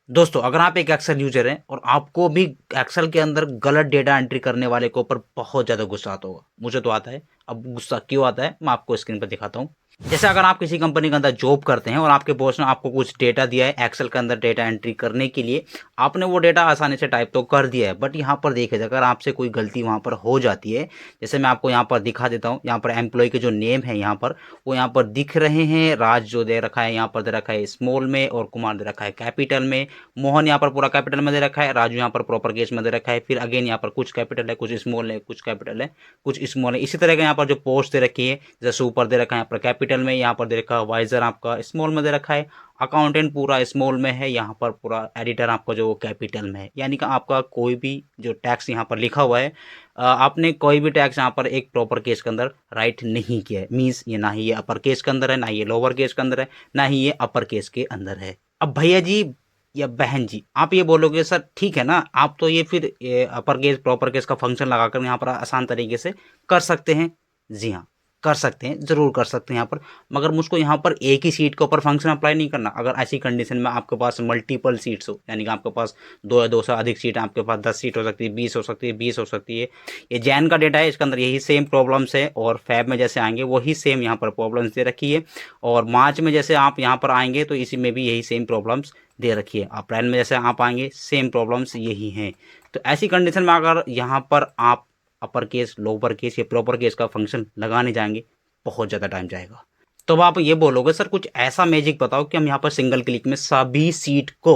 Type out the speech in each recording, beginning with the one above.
दोस्तों अगर आप एक एक्सेल यूजर हैं और आपको भी एक्सेल के अंदर गलत डेटा एंट्री करने वाले के ऊपर बहुत ज़्यादा गुस्सा आता होगा, मुझे तो आता है। अब गुस्सा क्यों आता है मैं आपको स्क्रीन पर दिखाता हूँ। जैसे अगर आप किसी कंपनी के अंदर जॉब करते हैं और आपके बॉस ने आपको कुछ डेटा दिया है एक्सेल के अंदर डेटा एंट्री करने के लिए, आपने वो डेटा आसानी से टाइप तो कर दिया है, बट यहाँ पर देखिए अगर आपसे कोई गलती वहाँ पर हो जाती है, जैसे मैं आपको यहाँ पर दिखा देता हूँ। यहाँ पर एम्प्लॉय के जो नेम है यहाँ पर वो यहाँ पर दिख रहे हैं। राज जो दे रखा है यहाँ पर दे रखा है स्मॉल में, और कुमार दे रखा है कैपिटल में। मोहन यहाँ पर पूरा कैपिटल में दे रखा है, राजू यहाँ पर प्रॉपर केस में दे रखा है। फिर अगेन यहाँ पर कुछ कैपिटल है, कुछ स्मॉल है, कुछ कैपिटल है, कुछ स्मॉल है। इसी तरह का यहाँ पर जो पोस्ट दे रखी है, जैसे ऊपर दे रखा है यहाँ पर कैपिटल में, यहाँ पर दे रखा है वाइजर आपका स्मॉल में दे रखा है, अकाउंटेंट पूरा स्मॉल में है, यहाँ पर पूरा एडिटर आपका जो कैपिटल में है। यानी कि आपका कोई भी जो टैक्स यहाँ पर लिखा हुआ है, आपने कोई भी टैक्स यहाँ पर एक प्रॉपर केस के अंदर राइट नहीं किया है। मीन्स ये ना ही ये अपर केस के अंदर है, ना ये लोअर केस के अंदर है, ना ही ये अपर केस के अंदर है। अब भैया जी या बहन जी आप ये बोलोगे सर ठीक है ना, आप तो ये फिर अपर केस प्रॉपर केस का फंक्शन लगाकर यहाँ पर आसान तरीके से कर सकते हैं। जी हाँ, कर सकते हैं, ज़रूर कर सकते हैं यहाँ पर। मगर मुझको यहाँ पर एक ही सीट के ऊपर फंक्शन अप्लाई नहीं करना। अगर ऐसी कंडीशन में आपके पास मल्टीपल सीट्स हो, यानी कि आपके पास दो या दो से अधिक सीट है, आपके पास 10 सीट हो सकती है, 20 हो सकती है, 20 हो सकती है। ये जैन का डेटा है, इसके अंदर यही सेम प्रॉब्लम्स है, और फैब में जैसे आएंगे वही सेम यहाँ पर प्रॉब्लम्स दे रखी है। और मार्च में जैसे आप यहाँ पर आएंगे तो इसी में भी यही सेम प्रॉब्लम्स दे रखी है। अप्रैल में जैसे आप आएंगे सेम प्रॉब्लम्स यही हैं। तो ऐसी कंडीशन में अगर यहाँ पर आप अपर केस लोअर केस या प्रॉपर केस का फंक्शन लगाने जाएंगे, बहुत ज़्यादा टाइम जाएगा। तो अब आप ये बोलोगे सर कुछ ऐसा मैजिक बताओ कि हम यहाँ पर सिंगल क्लिक में सभी सीट को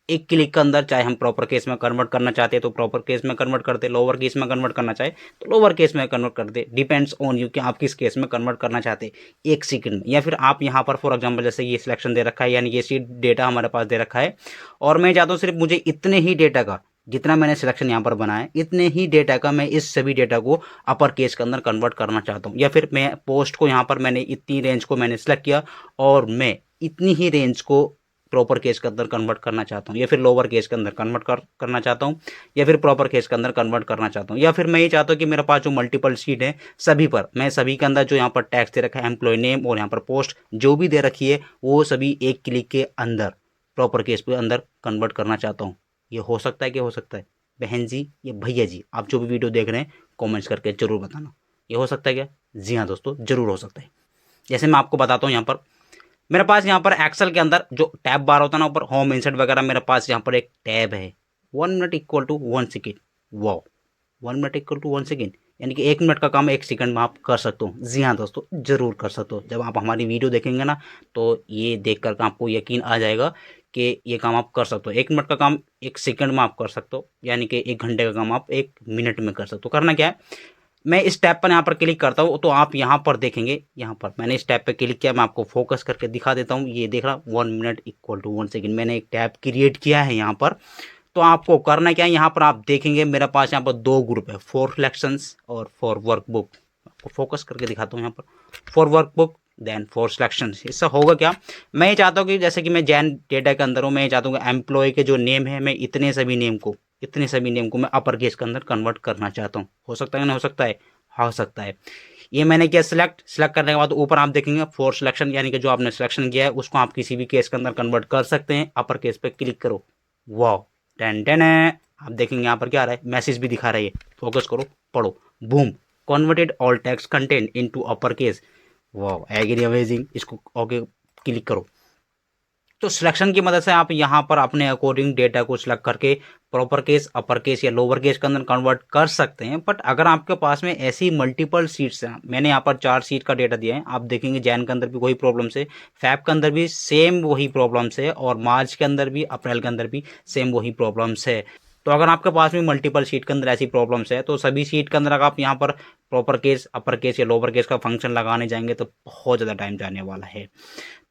एक क्लिक के अंदर, चाहे हम प्रॉपर केस में कन्वर्ट करना चाहते हैं तो प्रॉपर केस में कन्वर्ट कर दे, लोअर केस में कन्वर्ट करना चाहे तो लोअर केस में कन्वर्ट कर दे। डिपेंड्स ऑन यू कि आप किस केस में कन्वर्ट करना चाहते हैं एक सेकंड में। या फिर आप यहाँ पर फॉर एग्जांपल जैसे ये सिलेक्शन दे रखा है, यानी ये सीट डेटा हमारे पास दे रखा है, और मैं चाहता हूँ सिर्फ मुझे इतने ही डेटा का, जितना मैंने सिलेक्शन यहाँ पर बनाया है इतने ही डेटा का, मैं इस सभी डेटा को अपर केस के अंदर कन्वर्ट करना चाहता हूँ। या फिर मैं पोस्ट को यहाँ पर मैंने इतनी रेंज को मैंने सेलेक्ट किया और मैं इतनी ही रेंज को प्रॉपर केस के अंदर कन्वर्ट करना चाहता हूँ, या फिर लोअर केस के अंदर कन्वर्ट करना चाहता हूँ, या फिर प्रॉपर केस के अंदर कन्वर्ट करना चाहता हूँ। या फिर मैं ये चाहता हूँ कि मेरे पास जो मल्टीपल शीट है सभी पर, मैं सभी के अंदर जो यहाँ पर टैक्स दे रखा है, एम्प्लॉय नेम और यहाँ पर पोस्ट जो भी दे रखी है, वो सभी एक क्लिक के अंदर प्रॉपर केस के अंदर कन्वर्ट करना चाहता हूँ। ये हो सकता है कि हो सकता है बहन जी या भैया जी, आप जो भी वीडियो देख रहे हैं कमेंट्स करके जरूर बताना, ये हो सकता है क्या? जी हाँ दोस्तों, जरूर हो सकता है। जैसे मैं आपको बताता हूँ, यहाँ पर मेरे पास यहाँ पर एक्सेल के अंदर जो टैब बार होता है ना ऊपर होम इंसर्ट वगैरह, मेरे पास यहाँ पर एक टैब है 1 minute equal to 1 second. Wow, 1 minute equal to 1 second, यानी कि 1 मिनट का काम 1 सेकंड में आप कर सकते हो। जी हाँ दोस्तों, जरूर कर सकते हो। जब आप हमारी वीडियो देखेंगे ना तो ये देख कर आपको यकीन आ जाएगा कि ये काम आप कर सकते हो। 1 मिनट का काम 1 सेकंड में आप कर सकते हो, यानी कि 1 घंटे का काम आप 1 मिनट में कर सकते हो। करना क्या है, मैं इस टैब पर यहाँ पर क्लिक करता हूँ तो आप यहाँ पर देखेंगे, यहाँ पर मैंने इस टैब पे क्लिक किया। मैं आपको फोकस करके दिखा देता हूँ, ये देख रहा 1 मिनट इक्वल टू 1 सेकेंड, मैंने एक टैब क्रिएट किया है यहाँ पर। तो आपको करना क्या है, यहाँ पर आप देखेंगे मेरे पास यहाँ पर दो ग्रुप है, फॉर सिलेक्शंस और फॉर वर्कबुक। आपको फोकस करके दिखाता हूँ यहाँ पर, for workbook then for selection. इससे होगा क्या, मैं ये चाहता हूँ कि जैसे कि मैं जैन डेटा के अंदर हूँ, मैं ये चाहता हूँ कि एम्प्लॉय के जो नेम है, मैं इतने सभी नेम को मैं अपर केस के अंदर कन्वर्ट करना चाहता हूँ। हो सकता है ना, हो सकता है, हो सकता है। ये मैंने किया सिलेक्ट करने के बाद ऊपर आप देखेंगे फॉर सिलेक्शन, यानी कि जो आपने सिलेक्शन किया है उसको आप किसी भी केस के अंदर कन्वर्ट कर सकते हैं। अपर केस पे क्लिक करो, वाह, टेन टेन है। आप देखेंगे यहाँ पर क्या आ रहा है, मैसेज भी दिखा रही है, फोकस करो, पढ़ो, boom, converted all text content into upper case. वाह, एग्री, अमेजिंग। इसको ओके क्लिक करो। तो सिलेक्शन की मदद से आप यहाँ पर अपने अकॉर्डिंग डेटा को सिलेक्ट करके प्रॉपर केस, अपर केस या लोअर केस के अंदर कन्वर्ट कर सकते हैं। बट अगर आपके पास में ऐसी मल्टीपल सीट्स हैं, मैंने यहाँ पर 4 सीट का डेटा दिया है, आप देखेंगे जैन के अंदर भी वही प्रॉब्लम है, फैब के अंदर भी सेम वही प्रॉब्लम्स है, और मार्च के अंदर भी, अप्रैल के अंदर भी सेम वही प्रॉब्लम्स है। तो अगर आपके पास में मल्टीपल सीट के अंदर ऐसी प्रॉब्लम्स है तो सभी सीट के अंदर अगर आप यहाँ पर प्रॉपर केस, अपर केस या लोअर केस का फंक्शन लगाने जाएंगे तो बहुत ज़्यादा टाइम जाने वाला है।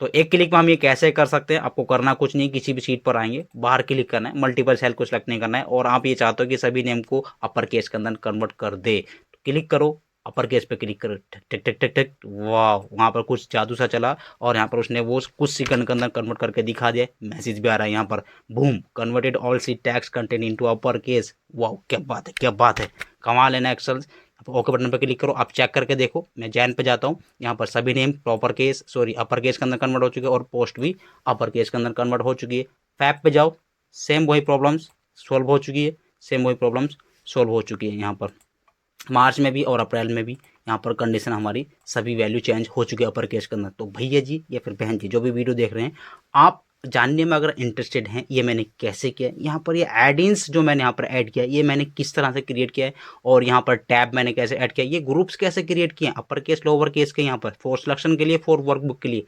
तो एक क्लिक में हम ये कैसे कर सकते हैं, आपको करना कुछ नहीं, किसी भी सीट पर आएंगे, बाहर क्लिक करना है, मल्टीपल सेल को सिलेक्ट नहीं करना है, और आप ये चाहते हो कि सभी नेम को अपर केस के अंदर कन्वर्ट कर दे, तो क्लिक करो, अपर केस पे क्लिक करो, टिक टिक टिक टिक टिक, वाह, वहाँ पर कुछ जादू सा चला और यहाँ पर उसने वो कुछ सेकंड के अंदर कन्वर्ट करके दिखा दिया। मैसेज भी आ रहा है यहाँ पर, boom, converted all C text content into upper case. वाह, क्या बात है, क्या बात है, कमाल है ना एक्सेल। ओके बटन पर क्लिक करो, आप चेक करके देखो। मैं जैन पे जाता हूँ, यहाँ पर सभी name proper case, sorry, upper case के अंदर कन्वर्ट हो चुके हैं, और पोस्ट भी अपर केस के अंदर कन्वर्ट हो चुकी है। फैब पे जाओ, सेम वही प्रॉब्लम्स सॉल्व हो चुकी है, सेम वही प्रॉब्लम्स सॉल्व हो चुकी है यहाँ पर मार्च में भी और अप्रैल में भी। यहाँ पर कंडीशन हमारी सभी वैल्यू चेंज हो चुकी है अपर केस के अंदर। तो भैया जी या फिर बहन जी जो भी वीडियो देख रहे हैं, आप जानने में अगर इंटरेस्टेड हैं ये मैंने कैसे किया है, यहाँ पर ये एडिंस जो मैंने यहाँ पर ऐड किया है ये मैंने किस तरह से क्रिएट किया है, और यहाँ पर टैब मैंने कैसे ऐड किया है, ये ग्रुप्स कैसे क्रिएट किए हैं अपर केस लोअर केस के, यहाँ पर फॉर सिलेक्शन के लिए, फॉर वर्कबुक के लिए,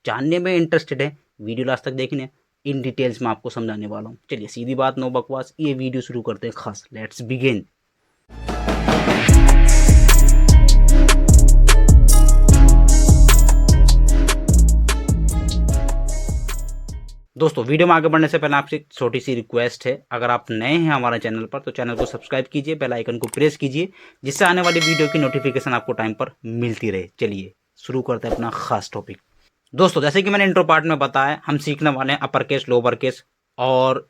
जानने में इंटरेस्टेड है वीडियो लास्ट तक देखने, इन डिटेल्स में आपको समझाने वाला हूँ। चलिए सीधी बात, नो बकवास, ये वीडियो शुरू करते हैं खास। Let's begin. दोस्तों वीडियो में आगे बढ़ने से पहले आपसे एक छोटी सी रिक्वेस्ट है, अगर आप नए हैं हमारे चैनल पर तो चैनल को सब्सक्राइब कीजिए, बेल आइकन को प्रेस कीजिए, जिससे आने वाली वीडियो की नोटिफिकेशन आपको टाइम पर मिलती रहे। चलिए शुरू करते हैं अपना खास टॉपिक। दोस्तों जैसे कि मैंने इंट्रो पार्ट में बताया, हम सीखने वाले हैं अपर केस, लोअर केस और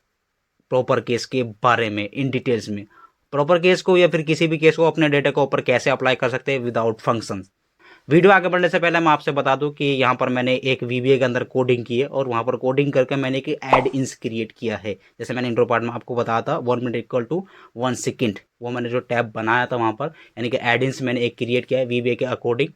प्रॉपर केस के बारे में इन डिटेल्स में। प्रॉपर केस को या फिर किसी भी केस को अपने डेटा के ऊपर कैसे अप्लाई कर सकते हैं विदाउट फंक्शंस। वीडियो आगे बढ़ने से पहले मैं आपसे बता दूं कि यहाँ पर मैंने एक VBA के अंदर कोडिंग की है और वहाँ पर कोडिंग करके मैंने एक ऐड इंस क्रिएट किया है। जैसे मैंने इंट्रो पार्ट में आपको बताया था 1 मिनट इक्वल टू 1 सेकेंड, वो मैंने जो टैब बनाया था वहाँ पर, यानी कि ऐड इंस मैंने एक क्रिएट किया है VBA के अकॉर्डिंग,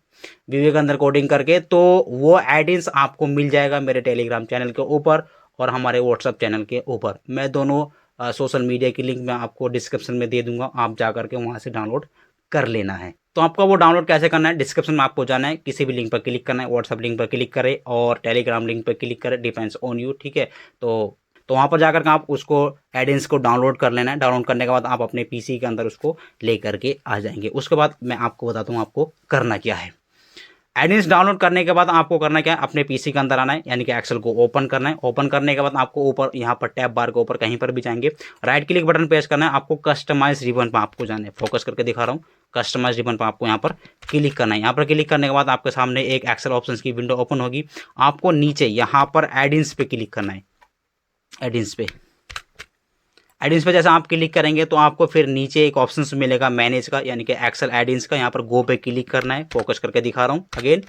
VBA के अंदर कोडिंग करके। तो वो ऐड इंस आपको मिल जाएगा मेरे टेलीग्राम चैनल के ऊपर और हमारे व्हाट्सअप चैनल के ऊपर। मैं दोनों सोशल मीडिया की लिंक मैं आपको डिस्क्रिप्शन में दे दूंगा, आप जा करके वहाँ से डाउनलोड कर लेना है। तो आपको वो डाउनलोड कैसे करना है, डिस्क्रिप्शन में आपको जाना है, किसी भी लिंक पर क्लिक करना है, व्हाट्सअप लिंक पर क्लिक करें और टेलीग्राम लिंक पर क्लिक करें, डिपेंड्स ऑन यू, ठीक है। तो वहाँ पर जाकर के आप उसको एडिंस को डाउनलोड कर लेना है। डाउनलोड करने के बाद आप अपने पीसी के अंदर उसको ले करके आ जाएंगे। उसके बाद मैं आपको बताता हूँ आपको करना क्या है। एडिंस डाउनलोड करने के बाद आपको करना क्या है, अपने पीसी के अंदर आना है, यानी कि एक्सेल को ओपन करना है। ओपन करने के बाद आपको ऊपर यहाँ पर टैब बार के ऊपर कहीं पर भी जाएंगे, राइट क्लिक बटन प्रेस करना है, आपको कस्टमाइज रिबन पर आपको जाना है। फोकस करके दिखा रहा हूँ, कस्टमाइज रिबन पर आपको यहाँ पर क्लिक करना है। यहाँ पर क्लिक करने के बाद आपके सामने एक एक्सेल ऑप्शंस की विंडो ओपन होगी। आपको नीचे यहाँ पर एडिंस पे क्लिक करना है। एडिंस पे जैसे आप क्लिक करेंगे तो आपको फिर नीचे एक ऑप्शन मिलेगा मैनेज का, यानी कि एक्सेल एडिंस का। यहाँ पर गो पे क्लिक करना है। फोकस करके दिखा रहा हूँ, अगेन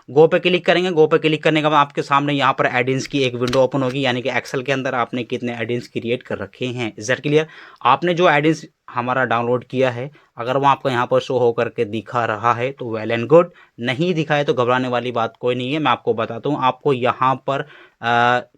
गो पे क्लिक करेंगे। गो पे क्लिक करने के बाद आपके सामने यहाँ पर एडिंस की एक विंडो ओपन होगी, यानी कि एक्सेल के अंदर आपने कितने एडिंस क्रिएट कर रखे हैं। Is that clear? आपने जो एडिंस हमारा डाउनलोड किया है अगर वो आपको यहाँ पर शो होकर के दिखा रहा है तो वेल एंड गुड, नहीं दिखा है तो घबराने वाली बात कोई नहीं है। मैं आपको बताता हूँ आपको यहाँ पर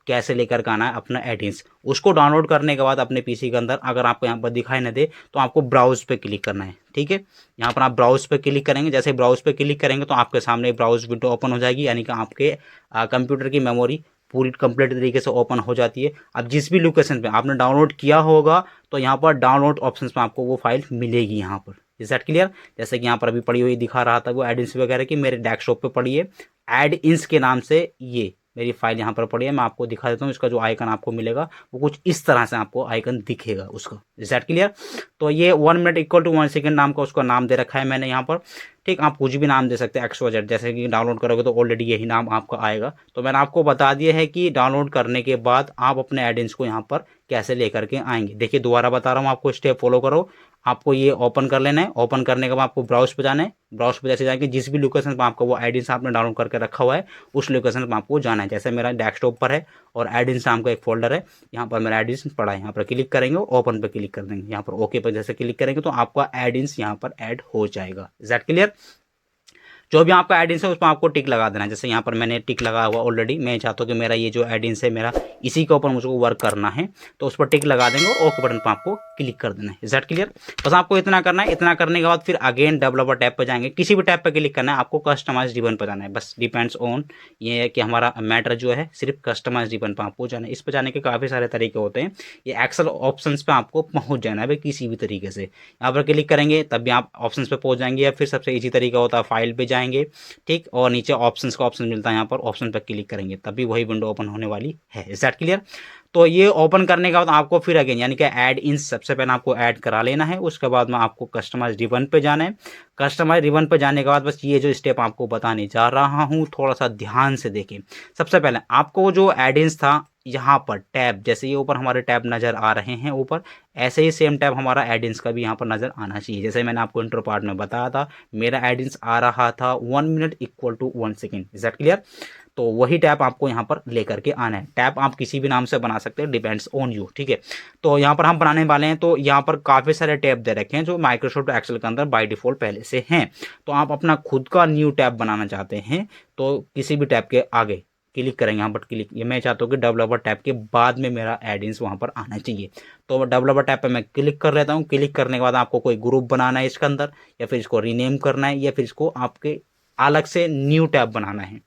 कैसे लेकर के आना है अपना एडिंस। उसको डाउनलोड करने के बाद अपने पीसी के अंदर अगर आपको यहाँ पर दिखाई न दे तो आपको ब्राउज पे क्लिक करना है, ठीक है। यहाँ पर आप ब्राउज पे क्लिक करेंगे। जैसे ब्राउज पे क्लिक करेंगे तो आपके सामने ब्राउज विंडो ओपन हो जाएगी, यानी कि आपके कंप्यूटर की मेमोरी पूरी कंप्लीट तरीके से ओपन हो जाती है। अब जिस भी लोकेशन पे आपने डाउनलोड किया होगा तो यहाँ पर डाउनलोड ऑप्शंस में आपको वो फाइल मिलेगी यहाँ पर। Is that clear? जैसे कि यहाँ पर अभी पड़ी हुई दिखा रहा था वो एडिंस वगैरह की, मेरे डेस्कटॉप पे पड़ी है एड इंस के नाम से, ये मेरी फाइल यहाँ पर पड़ी है। मैं आपको दिखा देता हूँ, इसका जो आइकन आपको मिलेगा वो कुछ इस तरह से आपको आइकन दिखेगा उसका। Is that clear? तो ये 1 मिनट इक्वल टू 1 सेकेंड नाम का उसका नाम दे रखा है मैंने यहाँ पर, ठीक। आप कुछ भी नाम दे सकते हैं, XYZ, जैसे कि डाउनलोड करोगे तो ऑलरेडी यही नाम आपका आएगा। तो मैंने आपको बता दिया है कि डाउनलोड करने के बाद आप अपने एडिंस को यहाँ पर कैसे लेकर के आएंगे। देखिए दोबारा बता रहा हूँ आपको, स्टेप फॉलो करो। आपको ये ओपन कर लेना है। ओपन करने के बाद आपको ब्राउज पे जाना है। ब्राउज पे जैसे जाएंगे जिस भी लोकेशन पर आपका वो एडिंस आपने डाउनलोड करके रखा हुआ है उस लोकेशन पर आपको जाना है। जैसे मेरा डेस्कटॉप पर है और एडिंस नाम का एक फोल्डर है, यहाँ पर मेरा एडिंस पड़ा है। यहाँ पर क्लिक करेंगे, ओपन पे क्लिक कर देंगे, यहाँ पर ओके पर जैसे क्लिक करेंगे तो आपका एडिंस यहाँ पर ऐड हो जाएगा। Is that clear? जो भी आपका एडिंस है उसमें आपको टिक लगा देना है। जैसे यहाँ पर मैंने टिक लगा हुआ ऑलरेडी, मैं चाहता हूँ कि मेरा ये जो एडिंस है मेरा इसी के ऊपर मुझको वर्क करना है, तो उस पर टिक लगा देंगे और ओके बटन पर आपको क्लिक कर देना है। Is that clear? बस आपको इतना करना है। इतना करने के बाद फिर अगेन डेवलपर टैब पर जाएंगे, किसी भी टैब पर क्लिक करना है, आपको कस्टमाइज रिबन पर जाना है। बस डिपेंड्स ऑन ये है कि हमारा मैटर जो है सिर्फ कस्टमाइज रिबन पर आपको जाना है। इस पर जाने के काफ़ी सारे तरीके होते हैं, ये एक्सेल ऑप्शन पर आपको पहुँच जाना है भाई किसी भी तरीके से। यहाँ पर क्लिक करेंगे तब भी आप ऑप्शन पर पहुँच जाएंगे, या फिर सबसे ईजी तरीका होता है फाइल पर जाएंगे, ठीक, और नीचे ऑप्शंस का ऑप्शन मिलता है, यहाँ पर ऑप्शन पर क्लिक करेंगे तभी वही विंडो ओपन होने वाली है। Is that clear? तो ये ओपन करने के बाद आपको फिर अगेन यानी कि ऐड इन सबसे पहले आपको ऐड करा लेना है। उसके बाद में आपको कस्टमाइज रिबन पे जाना है। कस्टमाइज रिबन पे जाने के बाद बस ये जो स्टेप आपको बताने जा रहा हूँ थोड़ा सा ध्यान से देखें। सबसे पहले आपको जो एडिंस था यहाँ पर टैब, जैसे ये ऊपर हमारे टैब नज़र आ रहे हैं ऊपर, ऐसे ही सेम टैब हमारा एडिंस का भी यहाँ पर नज़र आना चाहिए। जैसे मैंने आपको इंट्रो पार्ट में बताया था, मेरा एडिंस आ रहा था 1 minute equal to 1 second. Is that clear? तो वही टैब आपको यहाँ पर लेकर के आना है। टैब आप किसी भी नाम से बना सकते हैं, डिपेंड्स ऑन यू, ठीक है। तो यहाँ पर हम बनाने वाले हैं, तो यहाँ पर काफ़ी सारे टैब दे रखे हैं जो माइक्रोसॉफ्ट एक्सेल के अंदर बाय डिफॉल्ट पहले से हैं। तो आप अपना खुद का न्यू टैब बनाना चाहते हैं तो किसी भी टैब के आगे क्लिक करेंगे, यहाँ पर क्लिक, ये मैं चाहता हूँ कि डेवलपर टैब के बाद में मेरा एडिंस वहाँ पर आना चाहिए। तो डेवलपर टैब पे मैं क्लिक कर लेता हूँ। क्लिक करने के बाद आपको कोई ग्रुप बनाना है इसके अंदर, या फिर इसको रीनेम करना है, या फिर इसको आपके अलग से न्यू टैब बनाना है।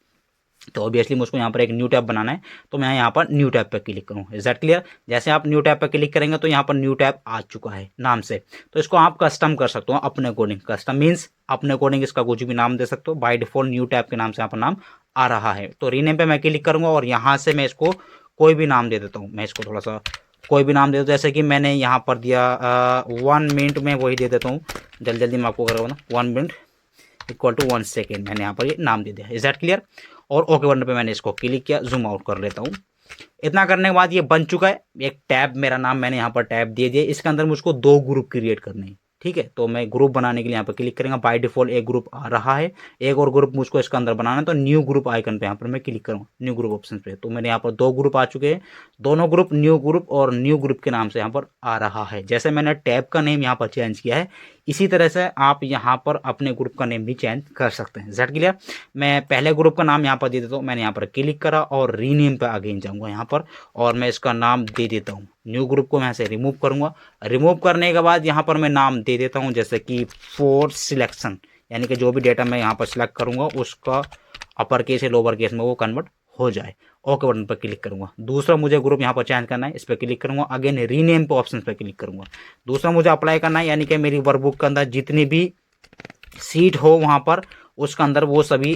तो ऑब्वियसली मुझको यहाँ पर एक न्यू टैब बनाना है, तो मैं यहाँ पर न्यू टैब पर क्लिक करूँगा। Is that clear? जैसे आप न्यू टैब पर क्लिक करेंगे तो यहाँ पर न्यू टैब आ चुका है नाम से। तो इसको आप कस्टम कर सकते हो अपने अकॉर्डिंग। कस्टम मीन्स अपने अकॉर्डिंग इसका कुछ भी नाम दे सकते हो। बाय डिफॉल्ट न्यू टैब के नाम से यहाँ पर नाम आ रहा है। तो रीनेम पे मैं क्लिक करूँगा और यहाँ से मैं इसको कोई भी नाम दे देता हूँ। मैं इसको थोड़ा सा कोई भी नाम दे देता हूँ, जैसे कि मैंने यहाँ पर दिया 1 मिनट में वही दे देता हूँ। जल्दी जल्दी मैं आपको करूँगा ना, 1 मिनट इक्वल टू 1 सेकेंड, मैंने यहाँ पर ये नाम दे दिया। Is that clear? और ओके बटन पे मैंने इसको क्लिक किया, जूम आउट कर लेता हूँ। इतना करने के बाद ये बन चुका है एक टैब, मेरा नाम मैंने यहाँ पर टैब दे दिया। इसके अंदर मुझको 2 ग्रुप क्रिएट करने हैं, ठीक है। तो मैं ग्रुप बनाने के लिए यहाँ पर क्लिक करेंगे। बाय डिफॉल्ट एक ग्रुप आ रहा है, एक और ग्रुप मुझको इसके अंदर बनाना है। तो न्यू ग्रुप आइकन पे यहाँ पर मैं क्लिक करूँगा, न्यू ग्रुप ऑप्शन पे। तो मेरे यहाँ पर 2 ग्रुप आ चुके हैं, दोनों ग्रुप न्यू ग्रुप और न्यू ग्रुप के नाम से यहाँ पर आ रहा है। जैसे मैंने टैब का नेम यहाँ पर चेंज किया है, इसी तरह से आप यहाँ पर अपने ग्रुप का नेम भी चेंज कर सकते हैं। That clear? मैं पहले ग्रुप का नाम यहाँ पर दे देता हूँ। मैंने यहाँ पर क्लिक करा और रीनेम पे अगेन जाऊँगा यहाँ पर, और मैं इसका नाम दे देता हूँ। न्यू ग्रुप को मैं ऐसे रिमूव करूँगा। रिमूव करने के बाद यहाँ पर मैं नाम दे देता हूँ जैसे कि फॉर सिलेक्शन, यानी कि जो भी डेटा मैं यहाँ पर सिलेक्ट करूँगा उसका अपर केस या लोअर केस में वो कन्वर्ट हो जाए। ओके बटन पर क्लिक करूँगा। दूसरा मुझे ग्रुप यहाँ पर चेंज करना है, इस पर क्लिक करूँगा। अगेन रीनेम पे ऑप्शन पर क्लिक करूँगा। दूसरा मुझे अप्लाई करना है, यानी कि मेरी वर्कबुक के अंदर जितनी भी सीट हो वहाँ पर उसके अंदर वो सभी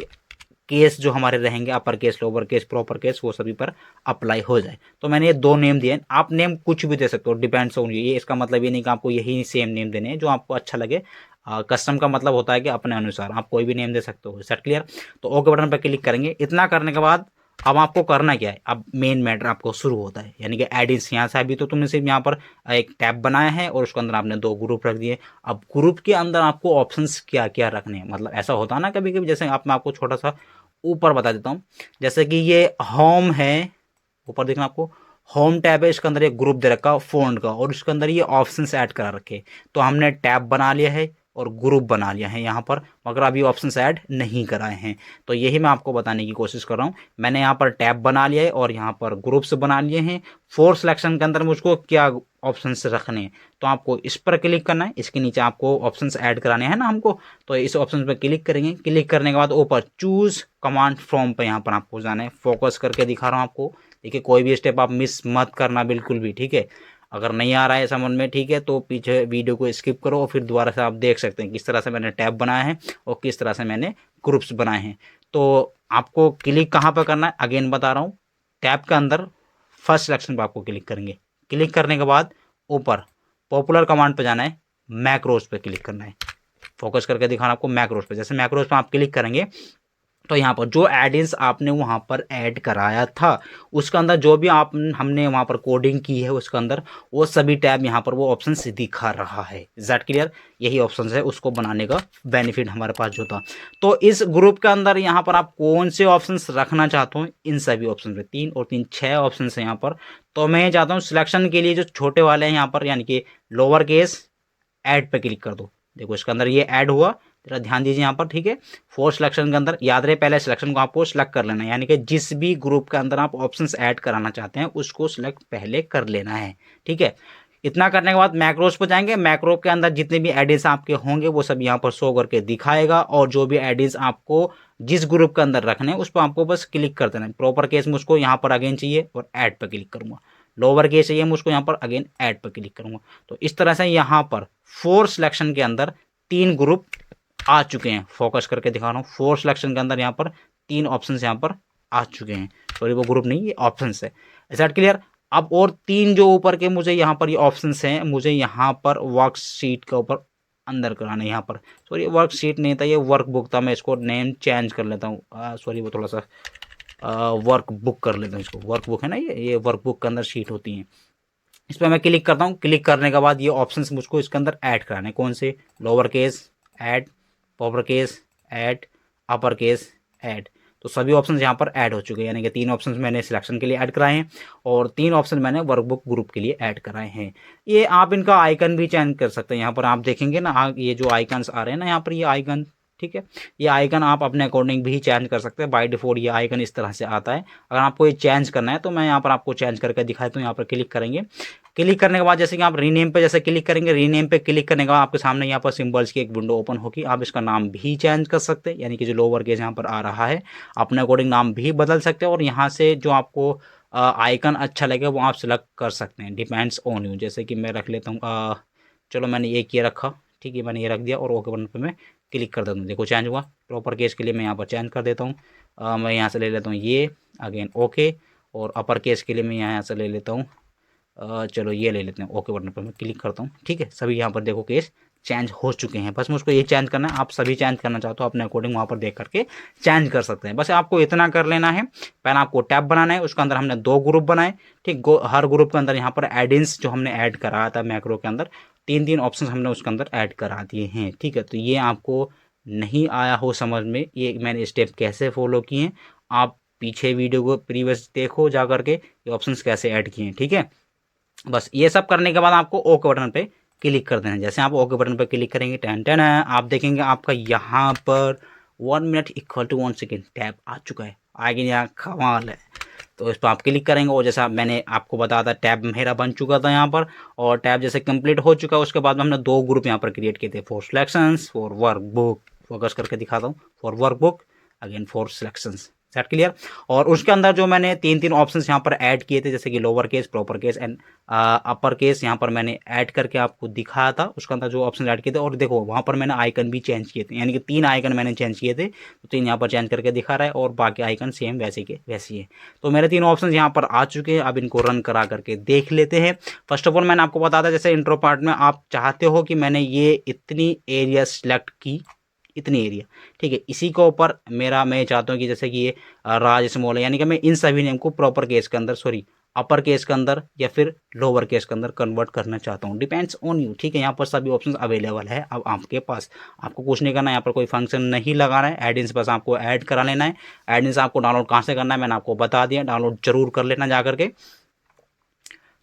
केस जो हमारे रहेंगे, upper case, lower case, proper case, वो सभी पर अप्लाई हो जाए। तो मैंने ये 2 नेम दिए। आप नेम कुछ भी दे सकते हो, डिपेंड्स ऑन यू। ये इसका मतलब ये नहीं कि आपको यही सेम नेम देने हैं जो आपको अच्छा लगे। कस्टम का मतलब होता है कि अपने अनुसार आप कोई भी नेम दे सकते हो। Set clear? तो ओके बटन पर क्लिक करेंगे। इतना करने के बाद अब आपको करना क्या है, अब मेन मैटर आपको शुरू होता है, यानी कि एडिंस। यहाँ से अभी तो तुमने सिर्फ यहाँ पर एक टैब बनाया है और उसके अंदर आपने 2 ग्रुप रख दिए। अब ग्रुप के अंदर आपको ऑप्शंस क्या क्या रखने हैं, मतलब ऐसा होता है ना कभी कभी, जैसे मैं आपको छोटा सा ऊपर बता देता हूँ। जैसे कि ये होम है, ऊपर देखना आपको होम टैब है, इसके अंदर एक ग्रुप दे रखा फ़ॉन्ट का, और इसके अंदर ये ऑप्शंस ऐड करा रखे। तो हमने टैब बना लिया है और ग्रुप बना लिया है यहाँ पर, मगर अभी ऑप्शंस ऐड नहीं कराए हैं। तो यही मैं आपको बताने की कोशिश कर रहा हूँ। मैंने यहाँ पर टैब बना लिया है और यहाँ पर ग्रुप्स बना लिए हैं। फोर सिलेक्शन के अंदर मुझको क्या ऑप्शंस रखने हैं, तो आपको इस पर क्लिक करना है। इसके नीचे आपको ऑप्शंस ऐड कराने हैं ना हमको, तो इस ऑप्शन पर क्लिक करेंगे। क्लिक करने के बाद ऊपर चूज कमांड फ्रॉम पे यहाँ पर आपको जाना है। फोकस करके दिखा रहा हूँ आपको, देखिए कोई भी स्टेप आप मिस मत करना बिल्कुल भी, ठीक है। अगर नहीं आ रहा है समझ में, ठीक है, तो पीछे वीडियो को स्किप करो और फिर दोबारा से आप देख सकते हैं किस तरह से मैंने टैब बनाया है और किस तरह से मैंने ग्रुप्स बनाए हैं। तो आपको क्लिक कहाँ पर करना है, अगेन बता रहा हूँ, टैब के अंदर फर्स्ट सिलेक्शन पर आपको क्लिक करेंगे। क्लिक करने के बाद ऊपर पॉपुलर कमांड पर जाना है, मैक्रोस पे क्लिक करना है। फोकस करके दिखाना आपको मैक्रोस पे। जैसे मैक्रोस पे आप क्लिक करेंगे तो यहाँ पर जो एडिंस आपने वहाँ पर ऐड कराया था उसके अंदर जो भी आप हमने वहाँ पर कोडिंग की है उसके अंदर वो सभी टैब यहाँ पर वो ऑप्शन से दिखा रहा है। That clear? यही ऑप्शन है उसको बनाने का बेनिफिट हमारे पास जो था। तो इस ग्रुप के अंदर यहाँ पर आप कौन से ऑप्शंस रखना चाहते हो, इन सभी ऑप्शन पे 3 और 3 6 ऑप्शन है यहाँ पर। तो मैं चाहता हूँ सिलेक्शन के लिए जो छोटे वाले हैं यहाँ पर, यानी कि लोअर केस, ऐड पे क्लिक कर दो। देखो इसके अंदर ये ऐड हुआ, जरा ध्यान दीजिए यहाँ पर, ठीक है। फोर सिलेक्शन के अंदर याद रहे पहले सिलेक्शन को आपको सिलेक्ट कर लेना है, यानी कि जिस भी ग्रुप के अंदर आप ऑप्शंस ऐड कराना चाहते हैं उसको सिलेक्ट पहले कर लेना है, ठीक है। इतना करने के बाद मैक्रोस पर जाएंगे। मैक्रो के अंदर जितने भी एडिट्स आपके होंगे वो सब यहाँ पर शो करके दिखाएगा, और जो भी एडिट्स आपको जिस ग्रुप के अंदर रखने हैं उस पर आपको बस क्लिक कर देना है। प्रॉपर केस मुझको यहाँ पर अगेन चाहिए और ऐड पर क्लिक करूंगा। लोअर केस चाहिए मुझको यहाँ पर, अगेन ऐड पर क्लिक करूंगा। तो इस तरह से यहाँ पर फोर सिलेक्शन के अंदर 3 ग्रुप आ चुके हैं। फोकस करके दिखा रहा हूँ, फोर सिलेक्शन के अंदर यहाँ पर 3 ऑप्शन यहाँ पर आ चुके हैं। सॉरी वो ग्रुप नहीं, ये ऑप्शन है। That clear? अब और 3 जो ऊपर के मुझे यहाँ पर ये ऑप्शन हैं, मुझे यहाँ पर वर्कशीट के ऊपर अंदर कराना है। यहाँ पर सॉरी वर्कशीट नहीं था, ये वर्कबुक था। मैं इसको नेम चेंज कर लेता हूँ, सॉरी वो थोड़ा सा वर्क बुक कर लेता हूँ इसको। वर्क बुक है ना, ये वर्क बुक के अंदर शीट होती है। इस पर मैं क्लिक करता हूँ। क्लिक करने के बाद ये ऑप्शंस मुझको इसके अंदर ऐड कराने हैं। कौन से? Lower case add, upper case add, upper case add. तो सभी ऑप्शन यहाँ पर ऐड हो चुके हैं, यानी कि 3 ऑप्शन मैंने सिलेक्शन के लिए ऐड कराए हैं और 3 ऑप्शन मैंने वर्कबुक ग्रुप के लिए ऐड कराए हैं। ये आप इनका आइकन भी चेंज कर सकते हैं। यहाँ पर आप देखेंगे ना, ये जो आइकन्स आ रहे हैं ना यहाँ पर, ये आइकन, ठीक है, ये आइकन आप अपने अकॉर्डिंग भी चेंज कर सकते हैं। बाय डिफॉल्ट ये आइकन इस तरह से आता है। अगर आपको ये चेंज करना है तो मैं यहाँ पर आपको चेंज करके दिखाता हूँ। यहाँ पर क्लिक करेंगे। क्लिक करने के बाद जैसे कि आप रीनेम पे जैसे क्लिक करेंगे, रीनेम पे क्लिक करने के बाद आपके सामने यहाँ पर सिंबल्स की एक विंडो ओपन होगी। आप इसका नाम भी चेंज कर सकते हैं, यानी कि जो लोअर केस यहाँ पर आ रहा है अपने अकॉर्डिंग नाम भी बदल सकते हैं। और यहाँ से जो आपको आइकन अच्छा लगे वो आप सिलेक्ट कर सकते हैं, डिपेंड्स ऑन यू। जैसे कि मैं रख लेता हूँ, चलो मैंने एक ये रखा, ठीक है, मैंने ये रख दिया और ओके बटन पर मैं क्लिक कर देता हूँ। देखो चेंज हुआ। प्रॉपर केस के लिए मैं यहाँ पर चेंज कर देता हूँ। मैं यहाँ से ले लेता हूँ ये, अगेन ओके। और अपर केस के लिए मैं यहाँ से ले लेता हूँ, चलो ये ले लेते हैं। ओके बटन पर मैं क्लिक करता हूँ, ठीक है। सभी यहाँ पर देखो केस चेंज हो चुके हैं। बस मुझको ये चेंज करना है। आप सभी चेंज करना चाहते हो अपने अकॉर्डिंग वहाँ पर देख करके चेंज कर सकते हैं। बस आपको इतना कर लेना है। पहले आपको टैब बनाना है, उसके अंदर हमने 2 ग्रुप बनाए, ठीक। हर ग्रुप के अंदर यहाँ पर एडिंस जो हमने ऐड कराया था मैक्रो के अंदर, 3 ऑप्शन हमने उसके अंदर ऐड करा दिए हैं, ठीक है। तो ये आपको नहीं आया हो समझ में, ये मैंने स्टेप कैसे फॉलो किए हैं, आप पीछे वीडियो को प्रीवियस देखो जा करके, ये ऑप्शन कैसे ऐड किए हैं, ठीक है। बस ये सब करने के बाद आपको ओके बटन पे क्लिक कर देना है। जैसे आप ओके बटन पे क्लिक करेंगे, टेन टेन है, आप देखेंगे आपका यहाँ पर 1 minute equal to 1 second tab आ चुका है। आगे यहाँ कमाल है। तो इस पर आप क्लिक करेंगे और जैसा मैंने आपको बताया था टैब मेरा बन चुका था यहाँ पर, और टैब जैसे कंप्लीट हो चुका है उसके बाद हमने 2 ग्रुप यहाँ पर क्रिएट किए थे, for selections, for work book. Focus करके दिखाता हूँ, for work book, again for selections. Set clear. और उसके अंदर जो मैंने 3 ऑप्शंस यहाँ पर ऐड किए थे, जैसे कि lower case, proper case and upper case, यहाँ पर मैंने ऐड करके आपको दिखाया था। उसके अंदर जो ऑप्शन ऐड किए थे, और देखो वहाँ पर मैंने आइकन भी चेंज किए थे, यानी कि 3 आइकन मैंने चेंज किए थे, तो 3 यहाँ पर चेंज करके दिखा रहा है और बाकी आइकन सेम वैसे के वैसे ही है। तो मेरे 3 ऑप्शन यहाँ पर आ चुके हैं। अब इनको रन करा करके देख लेते हैं। फर्स्ट ऑफ ऑल मैंने आपको बताया था, जैसे इंट्रो पार्ट में आप चाहते हो कि मैंने ये इतनी एरिया सिलेक्ट की, इतनी एरिया, ठीक है। इसी के ऊपर मैं चाहता हूँ कि जैसे कि ये राज स्मॉल है, यानी कि मैं इन सभी नेम को प्रॉपर केस के अंदर, सॉरी अपर केस के अंदर या फिर लोअर केस के अंदर कन्वर्ट करना चाहता हूँ, डिपेंड्स ऑन यू, ठीक है। यहाँ पर सभी ऑप्शंस अवेलेबल है अब आपके पास। आपको कुछ नहीं करना है, यहाँ पर कोई फंक्शन नहीं लगाना है। एडिंस बस आपको ऐड करा लेना है। एडिंस आपको डाउनलोड कहाँ से करना है मैंने आपको बता दिया, डाउनलोड जरूर कर लेना जा करके।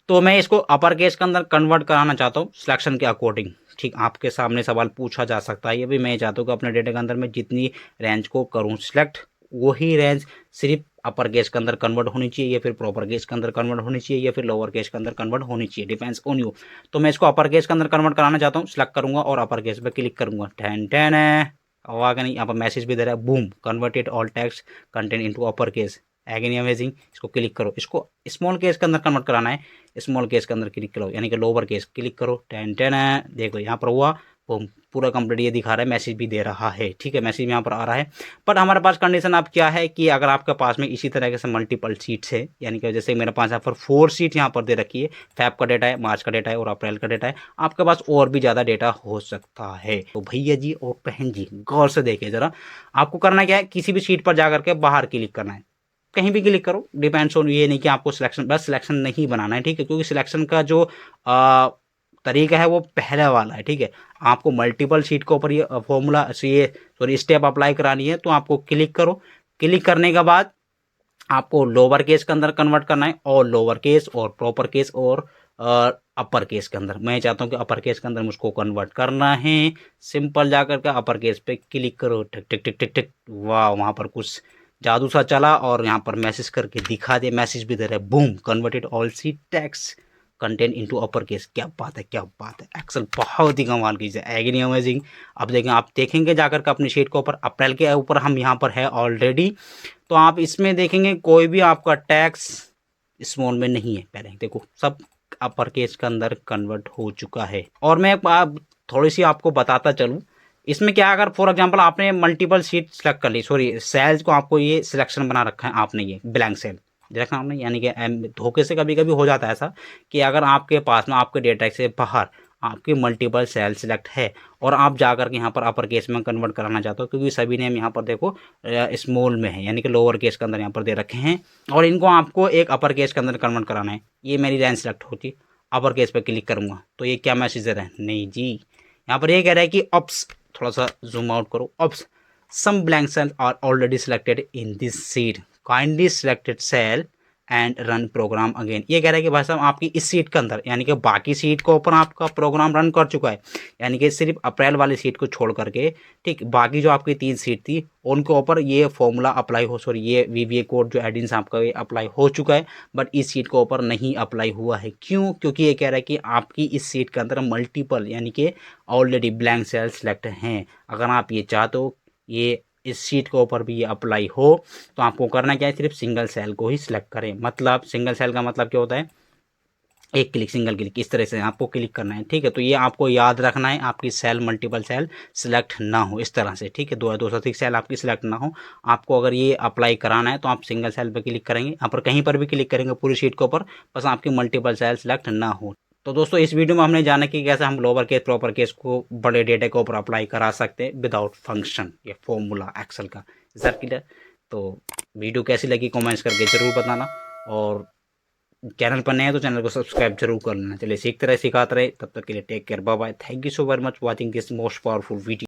तो मैं इसको अपर केस के अंदर कन्वर्ट कराना चाहता हूँ सिलेक्शन के अकॉर्डिंग, ठीक। आपके सामने सवाल पूछा जा सकता है, ये भी मैं चाहता हूँ कि अपने डेटा के अंदर मैं जितनी रेंज को करूँ सिलेक्ट, वही रेंज सिर्फ अपर केस के अंदर कन्वर्ट होनी चाहिए, या फिर प्रॉपर केस के अंदर कन्वर्ट होनी चाहिए, या फिर लोअर केस के अंदर कन्वर्ट होनी चाहिए, डिपेंड्स ऑन यू। तो मैं इसको अपर केस के अंदर कन्वर्ट कराना चाहता हूँ। सिलेक्ट करूँगा और अपर केस पर क्लिक करूँगा, 10 है आगे नहीं, यहाँ पर मैसेज भी दे रहा है, boom, converted all text content into upper case, again amazing. इसको क्लिक करो, इसको स्मॉल केस के अंदर कन्वर्ट कराना है, स्मॉल केस के अंदर क्लिक करो, यानी कि लोअर केस क्लिक करो, 10 है, देखो यहाँ पर हुआ, बूम, पूरा कंप्लीट ये दिखा रहा है, मैसेज भी दे रहा है, ठीक है, मैसेज यहाँ पर आ रहा है। बट हमारे पास कंडीशन अब क्या है कि अगर आपके पास में इसी तरह से मल्टीपल सीट्स है, यानी कि जैसे मेरे पास यहाँ पर 4 सीट यहाँ पर दे रखी है, फैब का डेटा है, मार्च का डेटा है और अप्रैल का डेटा है, आपके पास और भी ज़्यादा डेटा हो सकता है। तो भैया जी और बहन जी गौर से देखिए ज़रा, आपको करना क्या है, किसी भी सीट पर जा करके बाहर क्लिक करना है, कहीं भी क्लिक करो, डिपेंड्स ऑन, ये नहीं कि आपको सिलेक्शन, बस सिलेक्शन नहीं बनाना है, ठीक है, क्योंकि सिलेक्शन का जो तरीका है वो पहले वाला है, ठीक है। आपको मल्टीपल सीट के ऊपर ये फॉर्मूला ये सॉरी स्टेप अप्लाई करानी है, तो आपको क्लिक करो। क्लिक करने के बाद आपको लोअर केस के अंदर कन्वर्ट करना है, और लोअर केस और प्रॉपर केस और अपर केस के अंदर। मैं चाहता हूँ कि अपर केस के अंदर मुझको कन्वर्ट करना है। सिंपल जाकर के अपर केस पे क्लिक करो, टिक टिक टिक टिक टिक, वाह, वहाँ पर कुछ जादू सा चला और यहाँ पर मैसेज करके दिखा दे, मैसेज भी दे रहा है, boom, converted all C text content into upper case. क्या बात है, क्या बात है, एक्सेल बहुत ही कमाल की है, एग्री अमेजिंग। अब देखें, आप देखेंगे जाकर के अपनी शीट के ऊपर, अप्रैल के ऊपर हम यहाँ पर है ऑलरेडी, तो आप इसमें देखेंगे कोई भी आपका टैक्स स्मॉल में नहीं है। पहले देखो सब अपर केस के अंदर कन्वर्ट हो चुका है। और मैं थोड़ी सी आपको बताता चलूँ, इसमें क्या, अगर फॉर एग्जांपल आपने मल्टीपल सीट सेलेक्ट कर ली, सॉरी सेल्स को आपको ये सिलेक्शन बना रखा है आपने, ये ब्लैंक सेल देखा आपने, यानी कि धोखे से कभी कभी हो जाता है ऐसा कि अगर आपके पास में आपके डेटा से बाहर आपके मल्टीपल सेल सिलेक्ट है और आप जाकर के यहाँ पर अपर केस में कन्वर्ट कराना चाहते हो, क्योंकि सभी नेम यहाँ पर देखो स्मॉल में है, यानी कि लोअर केस के अंदर यहाँ पर दे रखे हैं और इनको आपको एक अपर केस के अंदर कन्वर्ट कराना है। ये मेरी रेंज सेलेक्ट होती, अपर केस पर क्लिक करूँगा तो ये क्या मैसेज है, नहीं जी, यहाँ पर ये कह रहा है कि ऑप्स, थोड़ा सा जूम आउट करो, ops some blank cells are already selected in this sheet, kindly selected cell and run program again। ये कह रहा है कि भाई साहब आपकी इस सीट के अंदर, यानी कि बाकी सीट के ऊपर आपका प्रोग्राम रन कर चुका है, यानी कि सिर्फ अप्रैल वाली सीट को छोड़ करके, ठीक, बाकी जो आपकी 3 सीट थी उनके ऊपर ये फॉर्मूला अप्लाई हो, सॉरी ये वीवीए कोड जो एडिंग्स आपका ये अप्लाई हो चुका है, बट इस सीट के ऊपर नहीं अप्लाई हुआ है। क्यों? क्योंकि ये कह रहा है कि आपकी इस सीट के अंदर मल्टीपल, यानी कि ऑलरेडी ब्लैंक सेल सिलेक्ट हैं। अगर आप ये चाहते हो ये इस सीट के ऊपर भी ये अप्लाई हो तो आपको करना क्या है, सिर्फ सिंगल सेल को ही सिलेक्ट करें। मतलब सिंगल सेल का मतलब क्या होता है, एक क्लिक, सिंगल क्लिक, इस तरह से आपको क्लिक करना है, ठीक है। तो ये आपको याद रखना है, आपकी सेल मल्टीपल सेल सिलेक्ट ना हो इस तरह से, ठीक है, 2 सेल आपकी सिलेक्ट ना हो। आपको अगर ये अप्लाई कराना है तो आप सिंगल सेल पर क्लिक करेंगे, यहाँ पर कहीं पर भी क्लिक करेंगे पूरी शीट के ऊपर, बस आपकी मल्टीपल सेल सिलेक्ट ना हो। तो दोस्तों इस वीडियो में हमने जाना कि कैसे हम लोअर केस प्रॉपर केस को बड़े डेटा के ऊपर अप्लाई करा सकते हैं विदाउट फंक्शन, ये फॉर्मूला एक्सेल का। Sir clear? तो वीडियो कैसी लगी कमेंट्स करके जरूर बताना और चैनल पर नए हैं तो चैनल को सब्सक्राइब जरूर कर लेना। चलिए सीखते रहे सिखाते रहे, तब तक के लिए take care, bye bye, thank you so very much watching this most powerful video.